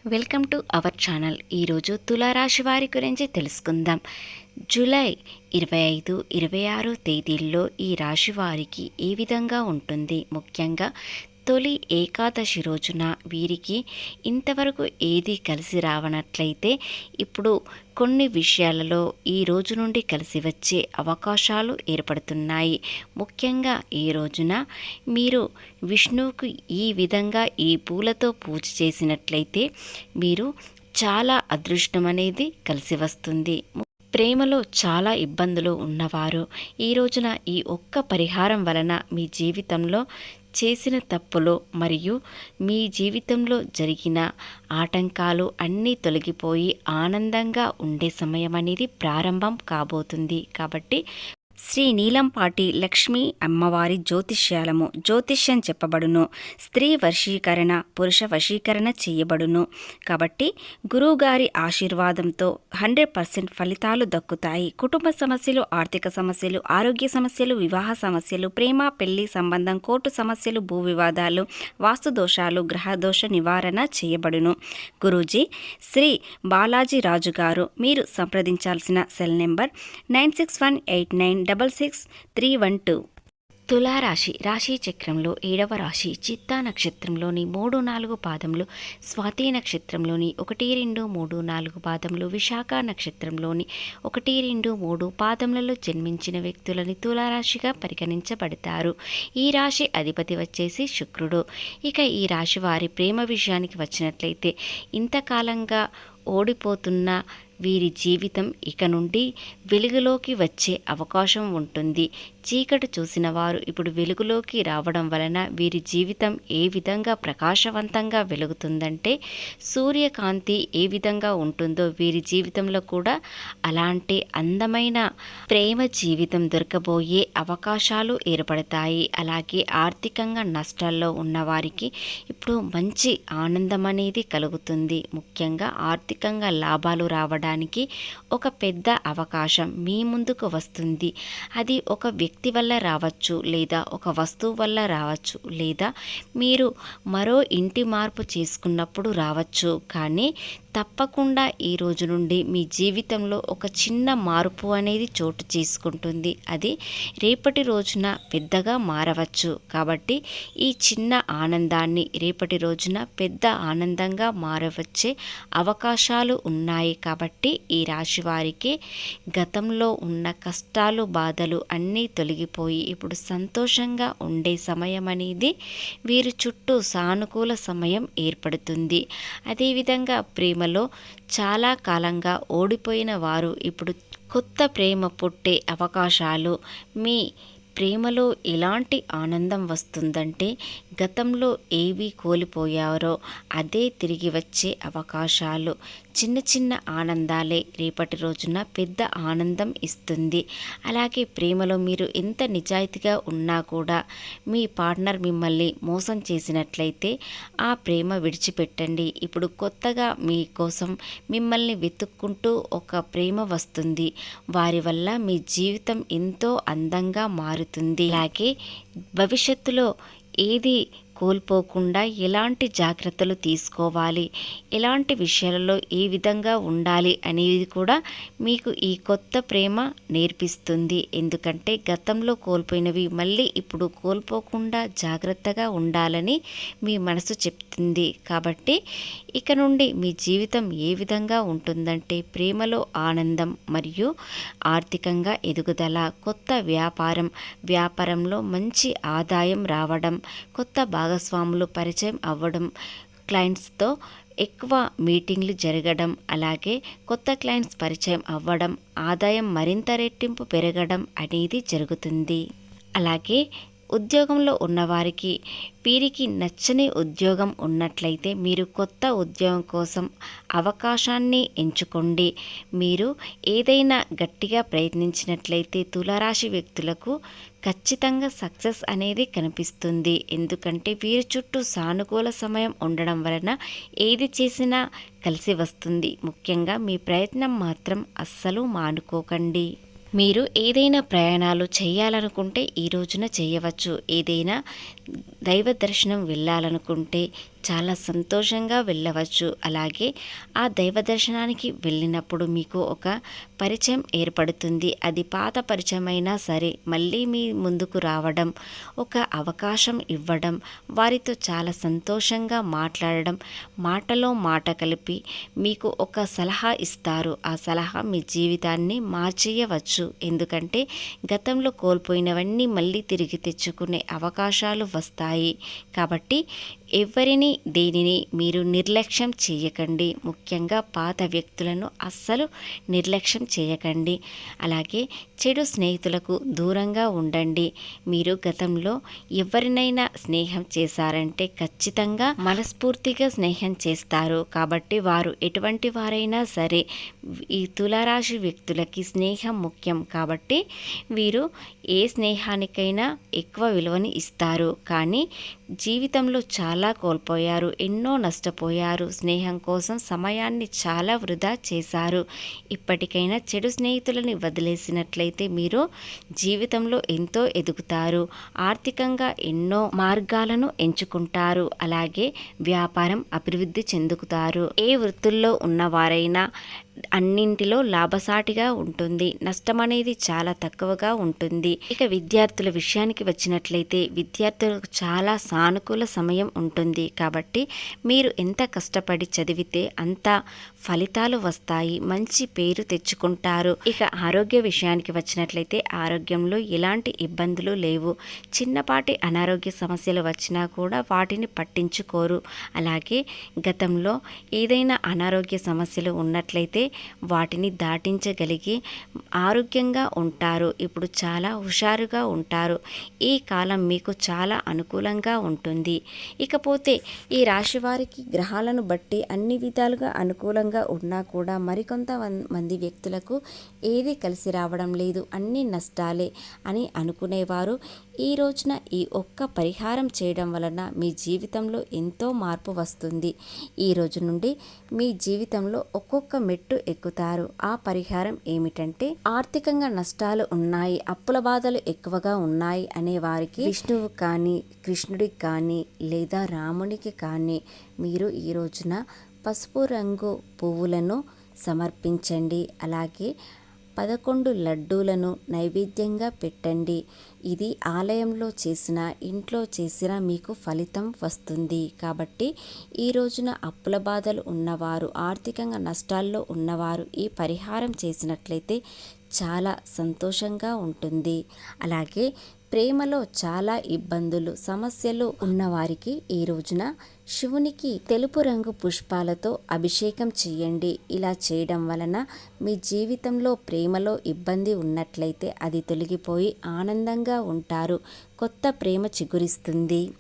Welcome to our channel. ఈరోజు తులారాశి వారి గురించి తెలుసుకుందాం. జూలై 25, 26 తేదీల్లో ఈ రాశి వారికి ఏ విధంగా ఉంటుంది? ముఖ్యంగా తొలి ఏకాదశి రోజున వీరికి ఇంతవరకు ఏది కలిసి రావనట్లయితే ఇప్పుడు కొన్ని విషయాలలో ఈ రోజు నుండి కలిసి వచ్చే అవకాశాలు ఏర్పడుతున్నాయి. ముఖ్యంగా ఈ రోజున మీరు విష్ణువుకు ఈ విధంగా ఈ పూలతో పూజ చేసినట్లయితే మీరు చాలా అదృష్టం అనేది కలిసి వస్తుంది. ప్రేమలో చాలా ఇబ్బందులు ఉన్నవారు ఈ రోజున ఈ ఒక్క పరిహారం వలన మీ జీవితంలో చేసిన తప్పులు మరియు మీ జీవితంలో జరిగిన ఆటంకాలు అన్నీ తొలగిపోయి ఆనందంగా ఉండే సమయం అనేది ప్రారంభం కాబోతుంది. కాబట్టి శ్రీ నీలంపాటి లక్ష్మీ అమ్మవారి జ్యోతిష్యం చెప్పబడును. స్త్రీ వశీకరణ, పురుష వశీకరణ చేయబడును. కాబట్టి గురువుగారి ఆశీర్వాదంతో 100% ఫలితాలు దక్కుతాయి. కుటుంబ సమస్యలు, ఆర్థిక సమస్యలు, ఆరోగ్య సమస్యలు, వివాహ సమస్యలు, ప్రేమ పెళ్లి సంబంధం, కోర్టు సమస్యలు, భూ వివాదాలు, వాస్తు దోషాలు, గ్రహ దోష నివారణ చేయబడును. గురూజీ శ్రీ బాలాజీ రాజు గారు. మీరు సంప్రదించాల్సిన సెల్ నెంబర్ 9618966312. తులారాశి రాశి చక్రంలో 7వ రాశి చిత్తా నక్షత్రంలోని 3, 4 పాదములు, స్వాతి నక్షత్రంలోని 1, 2, 3, 4 పాదములు, విశాఖ నక్షత్రంలోని 1, 2, 3 పాదములలో జన్మించిన వ్యక్తులని తులారాశిగా పరిగణించబడతారు. ఈ రాశి అధిపతి వచ్చేసి శుక్రుడు. ఇక ఈ రాశి వారి ప్రేమ విషయానికి వచ్చినట్లయితే ఇంతకాలంగా ఓడిపోతున్న వీరి జీవితం ఇక నుండి వెలుగులోకి వచ్చే అవకాశం ఉంటుంది. చీకటి చూసిన వారు ఇప్పుడు వెలుగులోకి రావడం వలన వీరి జీవితం ఏ విధంగా ప్రకాశవంతంగా వెలుగుతుందంటే సూర్యకాంతి ఏ విధంగా ఉంటుందో వీరి జీవితంలో కూడా అలాంటి అందమైన ప్రేమ జీవితం దొరకబోయే అవకాశాలు ఏర్పడతాయి. అలాగే ఆర్థికంగా నష్టాల్లో ఉన్నవారికి ఇప్పుడు మంచి ఆనందం అనేది కలుగుతుంది. ముఖ్యంగా ఆర్థికంగా లాభాలు రావడానికి ఒక పెద్ద అవకాశం మీ ముందుకు వస్తుంది. అది ఒక వ్యక్తి వల్ల రావచ్చు, లేదా ఒక వస్తువు వల్ల రావచ్చు, లేదా మీరు మరో ఇంటి మార్పు చేసుకున్నప్పుడు రావచ్చు. కానీ తప్పకుండా ఈ రోజు నుండి మీ జీవితంలో ఒక చిన్న మార్పు అనేది చోటు చేసుకుంటుంది. అది రేపటి రోజున పెద్దగా మారవచ్చు. కాబట్టి ఈ చిన్న ఆనందాన్ని రేపటి రోజున పెద్ద ఆనందంగా మారవచ్చే అవకాశాలు ఉన్నాయి. కాబట్టి ఈ రాశి వారికి గతంలో ఉన్న కష్టాలు, బాధలు అన్నీ తొలగిపోయి ఇప్పుడు సంతోషంగా ఉండే సమయం అనేది వీరి చుట్టూ సానుకూల సమయం ఏర్పడుతుంది. అదేవిధంగా ప్రేమలో చాలా కాలంగా ఓడిపోయిన వారు ఇప్పుడు కొత్త ప్రేమ పుట్టే అవకాశాలు, మీ ప్రేమలో ఎలాంటి ఆనందం వస్తుందంటే గతంలో ఏవి కోల్పోయారో అదే తిరిగి వచ్చే అవకాశాలు. చిన్న చిన్న ఆనందాలే రేపటి రోజున పెద్ద ఆనందం ఇస్తుంది. అలాగే ప్రేమలో మీరు ఎంత నిజాయితీగా ఉన్నా కూడా మీ పార్ట్నర్ మిమ్మల్ని మోసం చేసినట్లయితే ఆ ప్రేమ విడిచిపెట్టండి. ఇప్పుడు కొత్తగా మీకోసం మిమ్మల్ని వెతుక్కుంటూ ఒక ప్రేమ వస్తుంది. వారి వల్ల మీ జీవితం ఎంతో అందంగా మారుతుంది. అలాగే భవిష్యత్తులో ఏది కోల్పోకుండా ఎలాంటి జాగ్రత్తలు తీసుకోవాలి, ఎలాంటి విషయాలలో ఏ విధంగా ఉండాలి అనేది కూడా మీకు ఈ కొత్త ప్రేమ నేర్పిస్తుంది. ఎందుకంటే గతంలో కోల్పోయినవి మళ్ళీ ఇప్పుడు కోల్పోకుండా జాగ్రత్తగా ఉండాలని మీ మనసు చెప్తుంది. కాబట్టి ఇక నుండి మీ జీవితం ఏ విధంగా ఉంటుందంటే ప్రేమలో ఆనందం మరియు ఆర్థికంగా ఎదుగుదల, కొత్త వ్యాపారంలో మంచి ఆదాయం రావడం, కొత్త భాగస్వాములు పరిచయం అవ్వడం, క్లయింట్స్తో ఎక్కువ మీటింగ్లు జరగడం, అలాగే కొత్త క్లయింట్స్ పరిచయం అవ్వడం, ఆదాయం మరింత రెట్టింపు పెరగడం అనేది జరుగుతుంది. అలాగే ఉద్యోగంలో ఉన్నవారికి వీరికి నచ్చని ఉద్యోగం ఉన్నట్లయితే మీరు కొత్త ఉద్యోగం కోసం అవకాశాన్ని ఎంచుకోండి. మీరు ఏదైనా గట్టిగా ప్రయత్నించినట్లయితే తులారాశి వ్యక్తులకు ఖచ్చితంగా సక్సెస్ అనేది కనిపిస్తుంది. ఎందుకంటే వీరి చుట్టూ సానుకూల సమయం ఉండడం వలన ఏది చేసినా కలిసి వస్తుంది. ముఖ్యంగా మీ ప్రయత్నం మాత్రం అస్సలు మానుకోకండి. మీరు ఏదైనా ప్రయాణాలు చేయాలనుకుంటే ఈ రోజున చేయవచ్చు. ఏదైనా దైవ దర్శనం వెళ్ళాలనుకుంటే చాలా సంతోషంగా వెళ్ళవచ్చు. అలాగే ఆ దైవ దర్శనానికి వెళ్ళినప్పుడు మీకు ఒక పరిచయం ఏర్పడుతుంది. అది పాత పరిచయమైనా సరే మళ్ళీ మీ ముందుకు రావడం, ఒక అవకాశం ఇవ్వడం, వారితో చాలా సంతోషంగా మాట్లాడడం, మాటలో మాట కలిపి మీకు ఒక సలహా ఇస్తారు. ఆ సలహా మీ జీవితాన్ని మార్చేయవచ్చు. ఎందుకంటే గతంలో కోల్పోయినవన్నీ మళ్ళీ తిరిగి తెచ్చుకునే అవకాశాలు వస్తాయి. కాబట్టి ఎవరిని దేనిని మీరు నిర్లక్ష్యం చేయకండి. ముఖ్యంగా పాత వ్యక్తులను అస్సలు నిర్లక్ష్యం చేయకండి. అలాగే చెడు స్నేహితులకు దూరంగా ఉండండి. మీరు గతంలో ఎవరినైనా స్నేహం చేశారంటే ఖచ్చితంగా మనస్ఫూర్తిగా స్నేహం చేస్తారు. కాబట్టి వారు ఎటువంటి వారైనా సరే ఈ తులారాశి వ్యక్తులకి స్నేహం ముఖ్యం. కాబట్టి వీరు ఏ స్నేహానికైనా ఎక్కువ విలువని ఇస్తారు. కానీ జీవితంలో చాలా కోల్పోయారు, ఎన్నో నష్టపోయారు, స్నేహం కోసం సమయాన్ని చాలా వృధా చేశారు. ఇప్పటికైనా చెడు స్నేహితులని వదిలేసినట్లయితే మీరు జీవితంలో ఎంతో ఎదుగుతారు. ఆర్థికంగా ఎన్నో మార్గాలను ఎంచుకుంటారు. అలాగే వ్యాపారం అభివృద్ధి చెందుతారు. ఏ వృత్తుల్లో ఉన్నవారైనా అన్నింటిలో లాభసాటిగా ఉంటుంది. నష్టం అనేది చాలా తక్కువగా ఉంటుంది. ఇక విద్యార్థుల విషయానికి వచ్చినట్లయితే విద్యార్థులకు చాలా సానుకూల సమయం ఉంటుంది. కాబట్టి మీరు ఎంత కష్టపడి చదివితే అంత ఫలితాలు వస్తాయి, మంచి పేరు తెచ్చుకుంటారు. ఇక ఆరోగ్య విషయానికి వచ్చినట్లయితే ఆరోగ్యంలో ఎలాంటి ఇబ్బందులు లేవు. చిన్నపాటి అనారోగ్య సమస్యలు వచ్చినా కూడా వాటిని పట్టించుకోరు. అలాగే గతంలో ఏదైనా అనారోగ్య సమస్యలు ఉన్నట్లయితే వాటిని దాటించగలిగి ఆరోగ్యంగా ఉంటారు. ఇప్పుడు చాలా హుషారుగా ఉంటారు. ఈ కాలం మీకు చాలా అనుకూలంగా ఉంటుంది. ఇకపోతే ఈ రాశి వారికి గ్రహాలను బట్టి అన్ని విధాలుగా అనుకూలంగా ఉన్నా కూడా మరికొంత మంది వ్యక్తులకు ఏది కలిసి రావడం లేదు, అన్ని నష్టాలే అని అనుకునేవారు ఈ రోజున ఈ ఒక్క పరిహారం చేయడం వలన మీ జీవితంలో ఎంతో మార్పు వస్తుంది. ఈ రోజు నుండి మీ జీవితంలో ఒక్కొక్క మెట్టు ఎక్కుతారు. ఆ పరిహారం ఏమిటంటే, ఆర్థికంగా నష్టాలు ఉన్నాయి, అప్పుల బాధలు ఎక్కువగా ఉన్నాయి అనే వారికి విష్ణువు కానీ, కృష్ణుడికి కానీ లేదా రామునికి కానీ మీరు ఈ రోజున పసుపు రంగు పువ్వులను సమర్పించండి. అలాగే 11 లడ్డూలను నైవేద్యంగా పెట్టండి. ఇది ఆలయంలో చేసిన, ఇంట్లో చేసిన మీకు ఫలితం వస్తుంది. కాబట్టి ఈ రోజున అప్పుల బాధలు ఉన్నవారు, ఆర్థికంగా నష్టాల్లో ఉన్నవారు ఈ పరిహారం చేసినట్లయితే చాలా సంతోషంగా ఉంటుంది. అలాగే ప్రేమలో చాలా ఇబ్బందులు, సమస్యలు ఉన్నవారికి ఈ రోజున శివునికి తెలుపు రంగు పుష్పాలతో అభిషేకం చేయండి. ఇలా చేయడం వలన మీ జీవితంలో ప్రేమలో ఇబ్బంది ఉన్నట్లయితే అది తొలగిపోయి ఆనందంగా ఉంటారు. కొత్త ప్రేమ చిగురిస్తుంది.